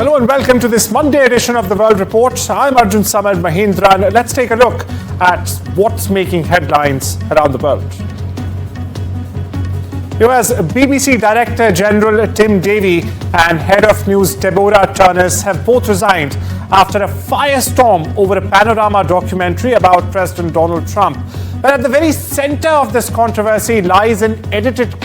Hello and welcome to this Monday edition of the World Report. I'm Arjun Samad Mahindran. Let's take a look at what's making headlines around the world. US BBC Director General Tim Davie and Head of News Deborah Turnus have both resigned after a firestorm over a Panorama documentary about President Donald Trump. But at the very center of this controversy lies one edited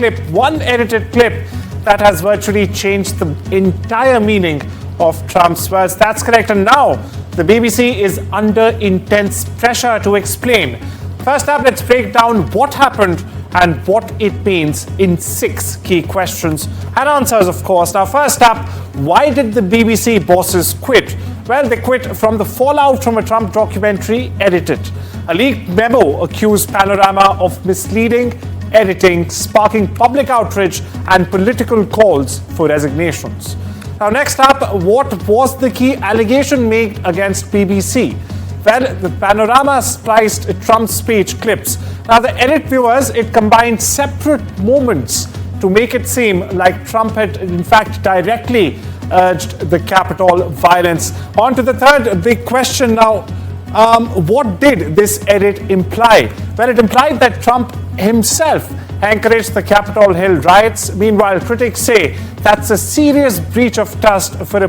clip that has virtually changed the entire meaning of Trump's words. That's correct. And now the BBC is under intense pressure to explain. First up, let's break down what happened and what it means in 6 key questions and answers, of course. Now, first up, why did the BBC bosses quit? Well, they quit from the fallout from a Trump documentary edited. A leaked memo accused Panorama of misleading editing, sparking public outrage and political calls for resignations. Now, next up, what was the key allegation made against BBC? Well, the Panorama spliced Trump's speech clips. Now, the edit viewers, it combined separate moments to make it seem like Trump had, in fact, directly urged the Capitol violence. On to the third big question now. What did this edit imply? Well, it implied that Trump himself encouraged the Capitol Hill riots. Meanwhile, critics say that's a serious breach of trust for a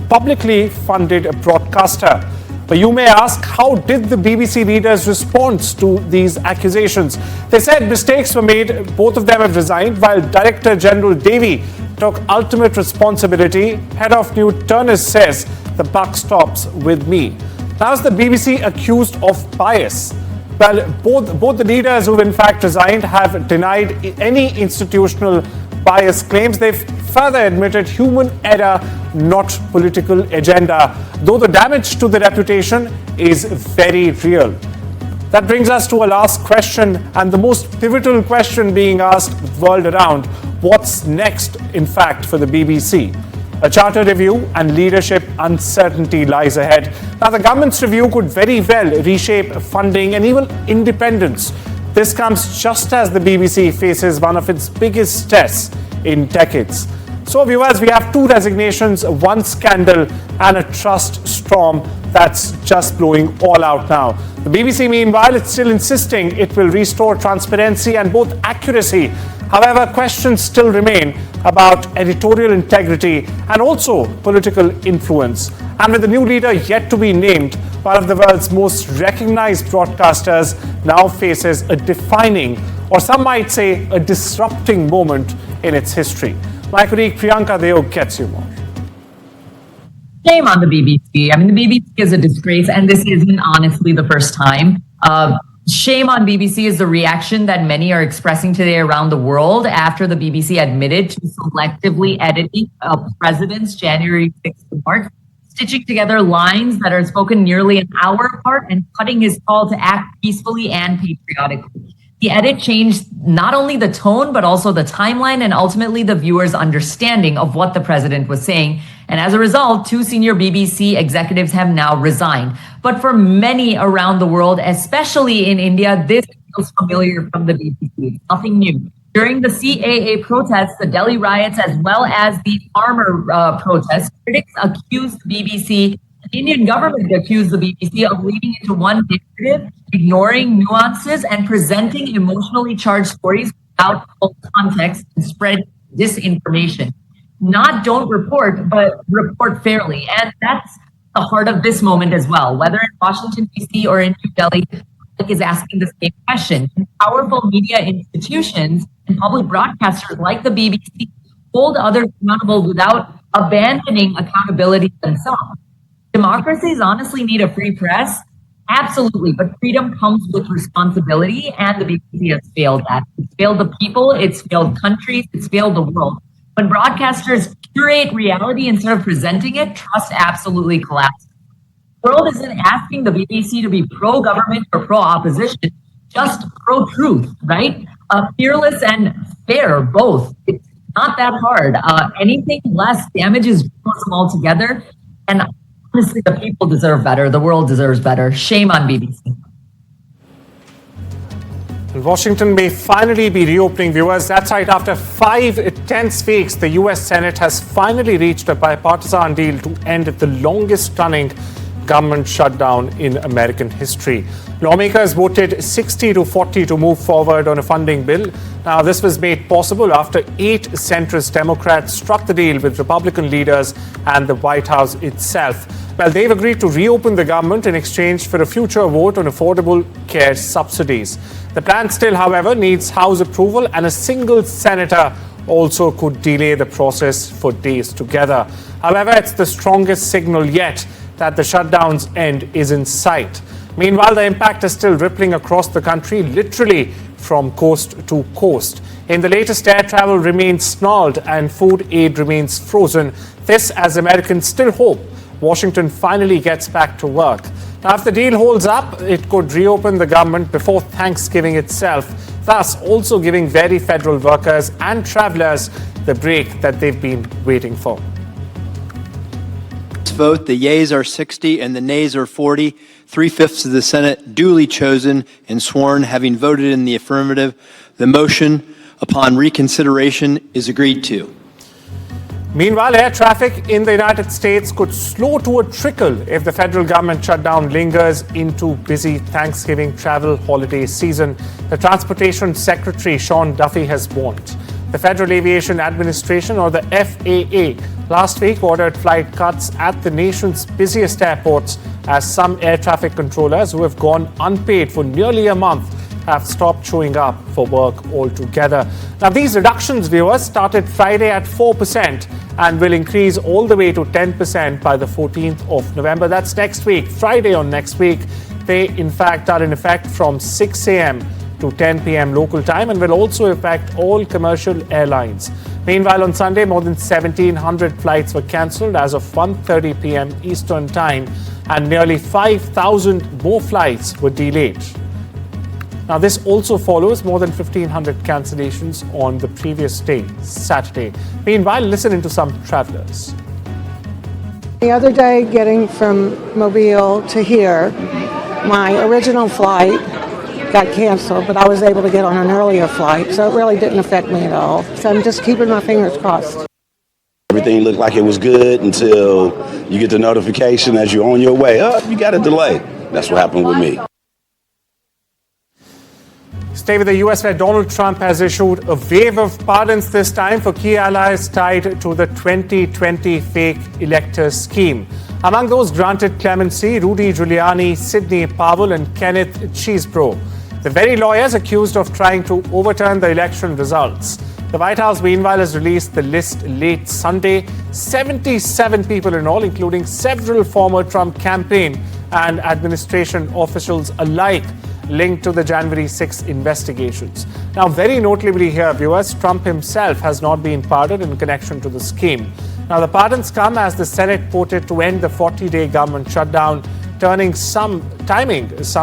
publicly funded broadcaster. But you may ask, how did the BBC leaders respond to these accusations? They said mistakes were made. Both of them have resigned, while Director General Davie took ultimate responsibility. Head of News Turnus says the buck stops with me. Now is the BBC accused of bias? Well, both the leaders who in fact resigned have denied any institutional bias claims. They've further admitted human error, not political agenda, though the damage to the reputation is very real. That brings us to a last question, and the most pivotal question being asked the world around. What's next, in fact, for the BBC? A charter review and leadership uncertainty lies ahead. Now, the government's review could very well reshape funding and even independence. This comes just as the BBC faces one of its biggest tests in decades. So, viewers, we have 2 resignations, 1 scandal, and a trust storm that's just blowing all out now. The BBC, meanwhile, it's still insisting it will restore transparency and both accuracy. However, questions still remain about editorial integrity and also political influence. And with the new leader yet to be named, one of the world's most recognized broadcasters now faces a defining, or some might say a disrupting moment in its history. My colleague Priyanka Deo gets you more. Shame on the BBC. I mean, the BBC is a disgrace, and this isn't honestly the first time. Shame on BBC is the reaction that many are expressing today around the world after the BBC admitted to selectively editing a president's January 6th remarks, stitching together lines that are spoken nearly an hour apart and cutting his call to act peacefully and patriotically. The edit changed not only the tone, but also the timeline and ultimately the viewer's understanding of what the president was saying. And as a result, 2 senior BBC executives have now resigned. But for many around the world, especially in India, this feels familiar from the BBC. It's nothing new. During the CAA protests, the Delhi riots, as well as the farmer protests, critics accused the BBC, the Indian government accused the BBC of leading into one narrative, ignoring nuances and presenting emotionally charged stories without full context and spread disinformation. Not don't report, but report fairly. And that's the heart of this moment as well. Whether in Washington, D.C. or in New Delhi, the public is asking the same question. Powerful media institutions and public broadcasters like the BBC hold others accountable without abandoning accountability themselves. Democracies honestly need a free press. Absolutely, but freedom comes with responsibility, and the BBC has failed that. It's failed the people, it's failed countries, it's failed the world. When broadcasters curate reality instead of presenting it, trust absolutely collapses. The world isn't asking the BBC to be pro-government or pro-opposition, just pro-truth, right? Fearless and fair, both. It's not that hard. Anything less damages journalism altogether. And honestly, the people deserve better. The world deserves better. Shame on BBC. Washington may finally be reopening, viewers. That's right. After 5 tense weeks, the U.S. Senate has finally reached a bipartisan deal to end the longest-running government shutdown in American history. Lawmakers voted 60-40 to move forward on a funding bill. Now, this was made possible after 8 centrist Democrats struck the deal with Republican leaders and the White House itself. Well, they've agreed to reopen the government in exchange for a future vote on affordable care subsidies. The plan still, however, needs House approval, and a single senator also could delay the process for days together. However, it's the strongest signal yet that the shutdown's end is in sight. Meanwhile, the impact is still rippling across the country, literally from coast to coast. In the latest, air travel remains snarled and food aid remains frozen. This as Americans still hope Washington finally gets back to work. Now, if the deal holds up, it could reopen the government before Thanksgiving itself, thus also giving very federal workers and travelers the break that they've been waiting for. Vote, the yeas are 60 and the nays are 40. 3/5 of the Senate duly chosen and sworn, having voted in the affirmative. The motion upon reconsideration is agreed to. Meanwhile, air traffic in the United States could slow to a trickle if the federal government shutdown lingers into busy Thanksgiving travel holiday season. The Transportation Secretary, Sean Duffy, has warned. The Federal Aviation Administration, or the FAA, last week ordered flight cuts at the nation's busiest airports as some air traffic controllers who have gone unpaid for nearly a month have stopped showing up for work altogether. Now, these reductions, viewers, started Friday at 4% and will increase all the way to 10% by the 14th of November. That's next week, Friday on next week. They, in fact, are in effect from 6 a.m. to 10 p.m. local time and will also affect all commercial airlines. Meanwhile, on Sunday, more than 1,700 flights were cancelled as of 1:30 p.m. Eastern Time, and nearly 5,000 more flights were delayed. Now, this also follows more than 1,500 cancellations on the previous day, Saturday. Meanwhile, listen into some travelers. The other day, getting from Mobile to here, my original flight got canceled, but I was able to get on an earlier flight, so it really didn't affect me at all. So I'm just keeping my fingers crossed. Everything looked like it was good until you get the notification as you're on your way up, you got a delay. That's what happened with me. Stay with the U.S., where Donald Trump has issued a wave of pardons this time for key allies tied to the 2020 fake elector scheme. Among those granted clemency, Rudy Giuliani, Sidney Powell, and Kenneth Chesebro, the very lawyers accused of trying to overturn the election results. The White House, meanwhile, has released the list late Sunday. 77 people in all, including several former Trump campaign and administration officials alike, linked to the January 6 investigations. Now, very notably here, viewers, Trump himself has not been pardoned in connection to the scheme. Now, the pardons come as the Senate voted to end the 40-day government shutdown, turning some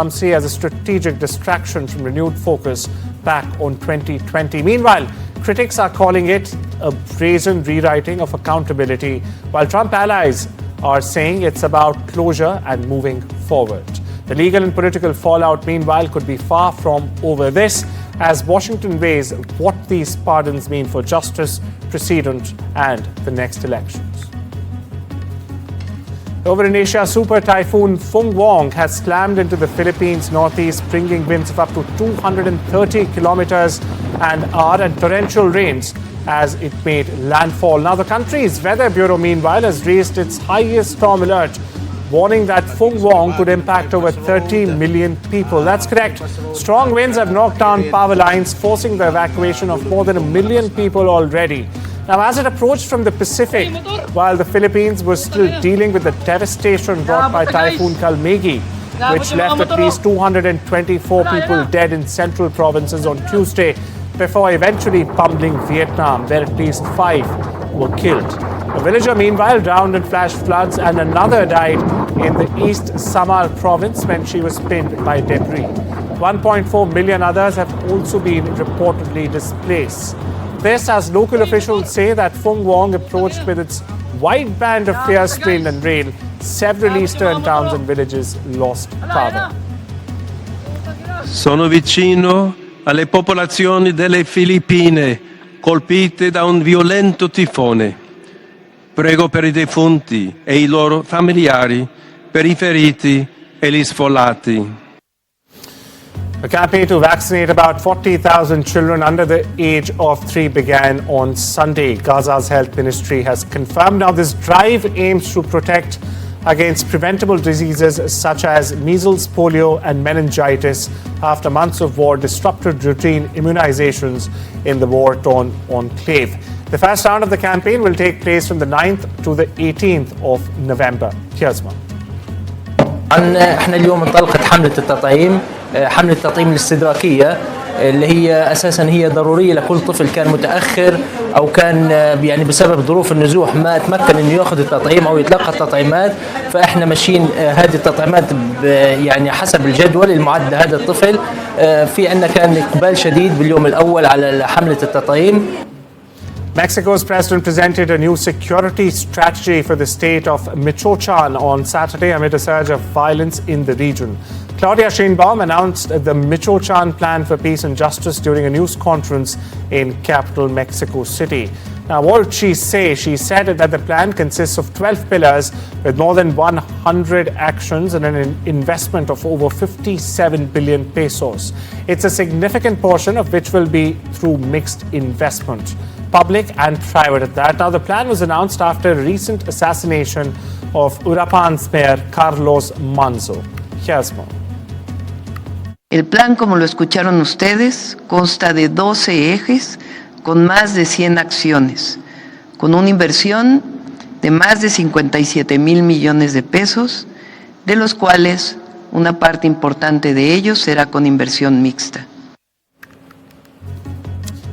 say, as a strategic distraction from renewed focus back on 2020. Meanwhile, critics are calling it a brazen rewriting of accountability, while Trump allies are saying it's about closure and moving forward. The legal and political fallout, meanwhile, could be far from over this, as Washington weighs what these pardons mean for justice, precedent, and the next elections. Over in Asia, Super Typhoon Fung Wong has slammed into the Philippines' northeast, bringing winds of up to 230 kilometers an hour and torrential rains as it made landfall. Now, the country's Weather Bureau, meanwhile, has raised its highest storm alert, warning that Fung Wong could impact over 30 million people. That's correct. Strong winds have knocked down power lines, forcing the evacuation of more than 1 million people already. Now, as it approached from the Pacific, while the Philippines was still dealing with the devastation brought by Typhoon Kalmegi, which left at least 224 people dead in central provinces on Tuesday, before eventually pummeling Vietnam, where at least 5 were killed. A villager, meanwhile, drowned in flash floods, and another died in the East Samar province when she was pinned by debris. 1.4 million others have also been reportedly displaced. This, as local officials say, that Fung Wong approached with its wide band of fierce wind and rain. Several eastern towns and villages lost power. Sono vicino alle popolazioni delle Filippine colpite da un violento tifone. Prego per i defunti e i loro familiari, per i feriti e gli sfollati. A campaign to vaccinate about 40,000 children under the age of 3 began on Sunday. Gaza's health ministry has confirmed now this drive aims to protect against preventable diseases such as measles, polio and meningitis after months of war disrupted routine immunizations in the war-torn enclave. The first round of the campaign will take place from the 9th to the 18th of November. Here's one. احنا اليوم انطلقت حملة التطعيم، حملة التطعيم الاستدراكية اللي هي اساسا هي ضرورية لكل طفل كان متأخر او كان يعني بسبب ظروف النزوح ما تمكن انه ياخذ التطعيم او يتلقى التطعيمات، فاحنا ماشيين هذه التطعيمات يعني حسب الجدول المعد لهذا الطفل. في عندنا كان اقبال شديد باليوم الاول على حملة التطعيم. Mexico's president presented a new security strategy for the state of Michoacan on Saturday amid a surge of violence in the region. Claudia Sheinbaum announced the Michoacan Plan for Peace and Justice during a news conference in capital Mexico City. Now, what did she say? She said that the plan consists of 12 pillars with more than 100 actions and an investment of over 57 billion pesos. It's a significant portion of which will be through mixed investment, public and private at that. Now, the plan was announced after a recent assassination of Uruapan's mayor, Carlos Manzo. Here's more. El plan, como lo escucharon ustedes, consta de 12 ejes con más de 100 acciones, con una inversión de más de 57 mil millones de pesos, de los cuales una parte importante de ellos será con inversión mixta.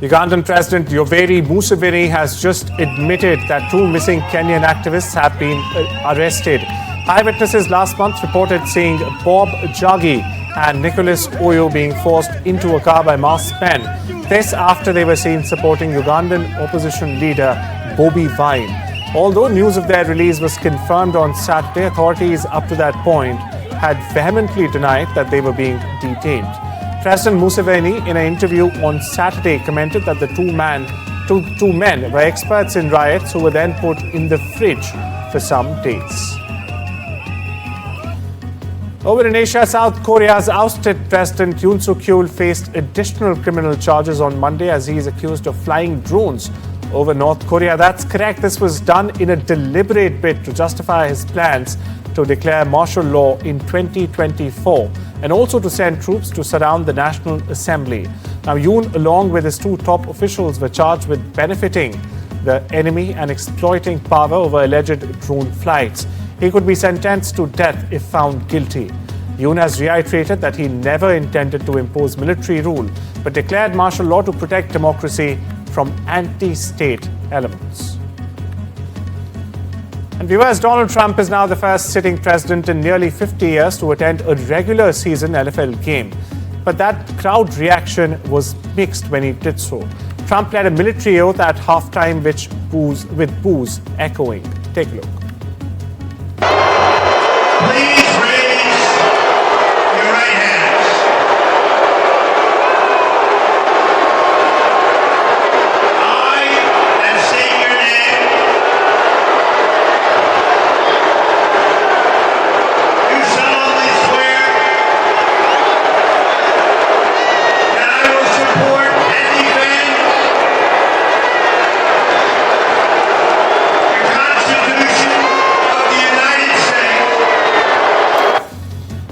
Ugandan President Yoweri Museveni has just admitted that 2 missing Kenyan activists have been arrested. Eyewitnesses last month reported seeing Bob Jagi and Nicholas Oyo being forced into a car by masked men. This after they were seen supporting Ugandan opposition leader Bobi Wine. Although news of their release was confirmed on Saturday, authorities up to that point had vehemently denied that they were being detained. President Museveni, in an interview on Saturday, commented that the two men were experts in riots who were then put in the fridge for some days. Over in Asia, South Korea's ousted President Yoon Suk-yeol faced additional criminal charges on Monday as he is accused of flying drones over North Korea. That's correct. This was done in a deliberate bid to justify his plans to declare martial law in 2024 and also to send troops to surround the National Assembly. Now, Yoon, along with his 2 top officials, were charged with benefiting the enemy and exploiting power over alleged drone flights. He could be sentenced to death if found guilty. Yoon has reiterated that he never intended to impose military rule, but declared martial law to protect democracy from anti-state elements. And viewers, Donald Trump is now the first sitting president in nearly 50 years to attend a regular season NFL game. But that crowd reaction was mixed when he did so. Trump led a military oath at halftime, with boos echoing. Take a look. Please raise your right hands. I, and say your name, do solemnly swear that I will support and defend the Constitution of the United States.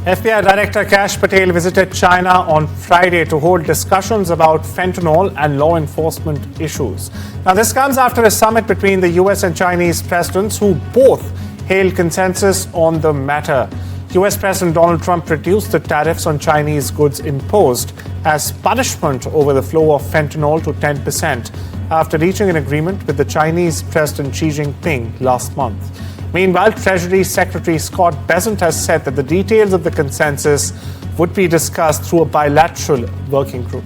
FBI Director Kash Patel visited China on Friday to hold discussions about fentanyl and law enforcement issues. Now, this comes after a summit between the US and Chinese presidents who both hailed consensus on the matter. US President Donald Trump reduced the tariffs on Chinese goods imposed as punishment over the flow of fentanyl to 10% after reaching an agreement with the Chinese President Xi Jinping last month. Meanwhile, Treasury Secretary Scott Bessent has said that the details of the consensus would be discussed through a bilateral working group.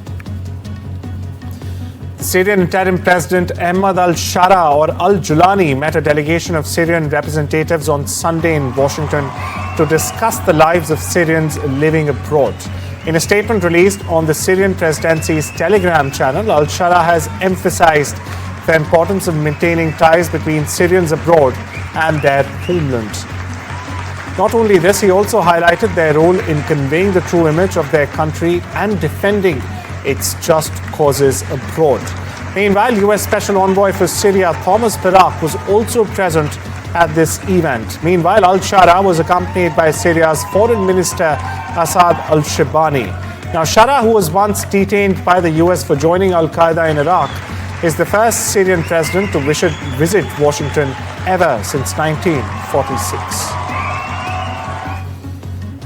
The Syrian interim president Ahmad al-Shara or al-Julani met a delegation of Syrian representatives on Sunday in Washington to discuss the lives of Syrians living abroad. In a statement released on the Syrian presidency's Telegram channel, al-Shara has emphasized the importance of maintaining ties between Syrians abroad and their homeland. Not only this, he also highlighted their role in conveying the true image of their country and defending its just causes abroad. Meanwhile, U.S. Special Envoy for Syria Thomas Barak was also present at this event. Meanwhile, al-Shara was accompanied by Syria's Foreign Minister Assad al-Shibani. Now, Shara, who was once detained by the U.S. for joining al-Qaeda in Iraq, is the first Syrian president to visit Washington ever since 1946.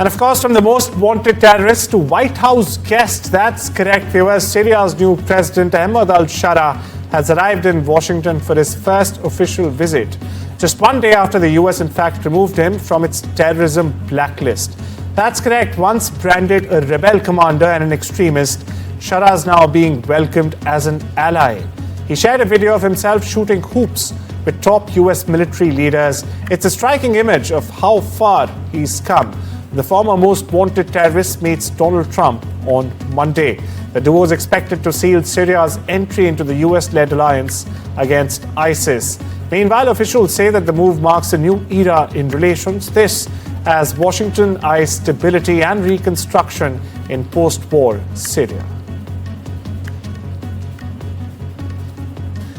And of course, from the most wanted terrorist to White House guest, that's correct, viewers. Syria's new president, Ahmed al-Shara, has arrived in Washington for his first official visit, just one day after the US, in fact, removed him from its terrorism blacklist. That's correct. Once branded a rebel commander and an extremist, Shara is now being welcomed as an ally. He shared a video of himself shooting hoops with top US military leaders. It's a striking image of how far he's come. The former most wanted terrorist meets Donald Trump on Monday. The duo is expected to seal Syria's entry into the US-led alliance against ISIS. Meanwhile, officials say that the move marks a new era in relations. This as Washington eyes stability and reconstruction in post-war Syria.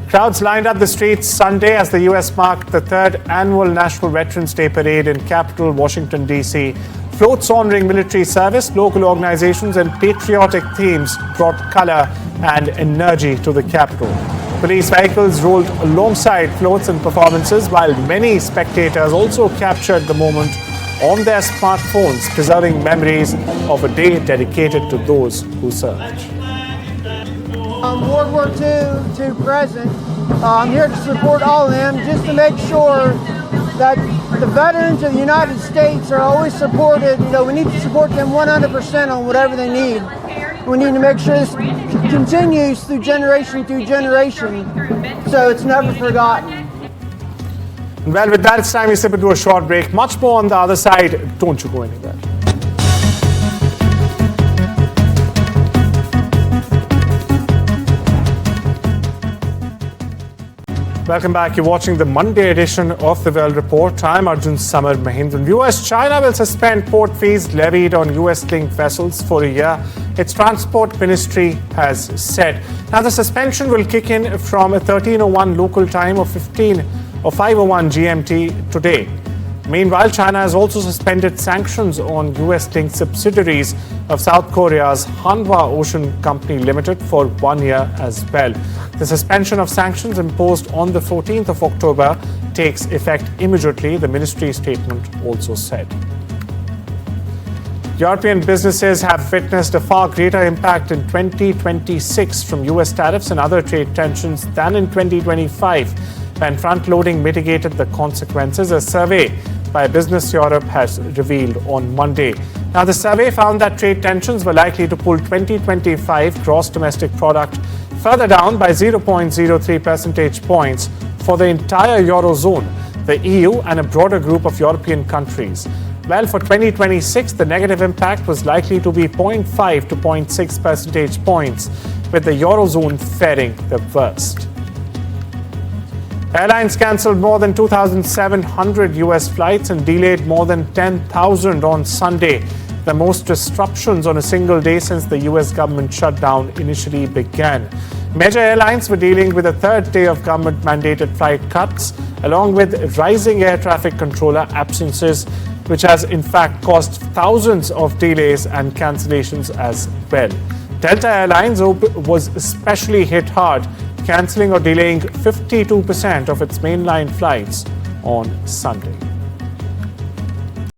Crowds lined up the streets Sunday as the U.S. marked the third annual National Veterans Day parade in capital Washington, D.C. Floats honoring military service, local organizations, and patriotic themes brought color and energy to the Capitol. Police vehicles rolled alongside floats and performances, while many spectators also captured the moment on their smartphones, preserving memories of a day dedicated to those who served. World War II to present, I'm here to support all of them, just to make sure that the veterans of the United States are always supported. You know, we need to support them 100% on whatever they need. We need to make sure this continues through generation, so it's never forgotten. Well, with that, it's time we step into a short break. Much more on the other side. Don't you go anywhere. Welcome back. You're watching the Monday edition of the World Report. I'm Arjun Samar Mahindran. Viewers, China will suspend port fees levied on US-linked vessels for a year, its transport ministry has said. Now, the suspension will kick in from 13:01 local time or 5:01 GMT today. Meanwhile, China has also suspended sanctions on US-linked subsidiaries of South Korea's Hanwha Ocean Company Limited for 1 year as well. The suspension of sanctions imposed on the 14th of October takes effect immediately, the ministry statement also said. European businesses have witnessed a far greater impact in 2026 from US tariffs and other trade tensions than in 2025, when front-loading mitigated the consequences. A survey by Business Europe has revealed on Monday. Now, the survey found that trade tensions were likely to pull 2025 gross domestic product further down by 0.03 percentage points for the entire Eurozone, the EU, and a broader group of European countries. Well, for 2026, the negative impact was likely to be 0.5 to 0.6 percentage points, with the Eurozone faring the worst. Airlines cancelled more than 2,700 US flights and delayed more than 10,000 on Sunday, the most disruptions on a single day since the US government shutdown initially began. Major airlines were dealing with a third day of government-mandated flight cuts, along with rising air traffic controller absences, which has in fact caused thousands of delays and cancellations as well. Delta Airlines was especially hit hard, cancelling or delaying 52% of its mainline flights on Sunday.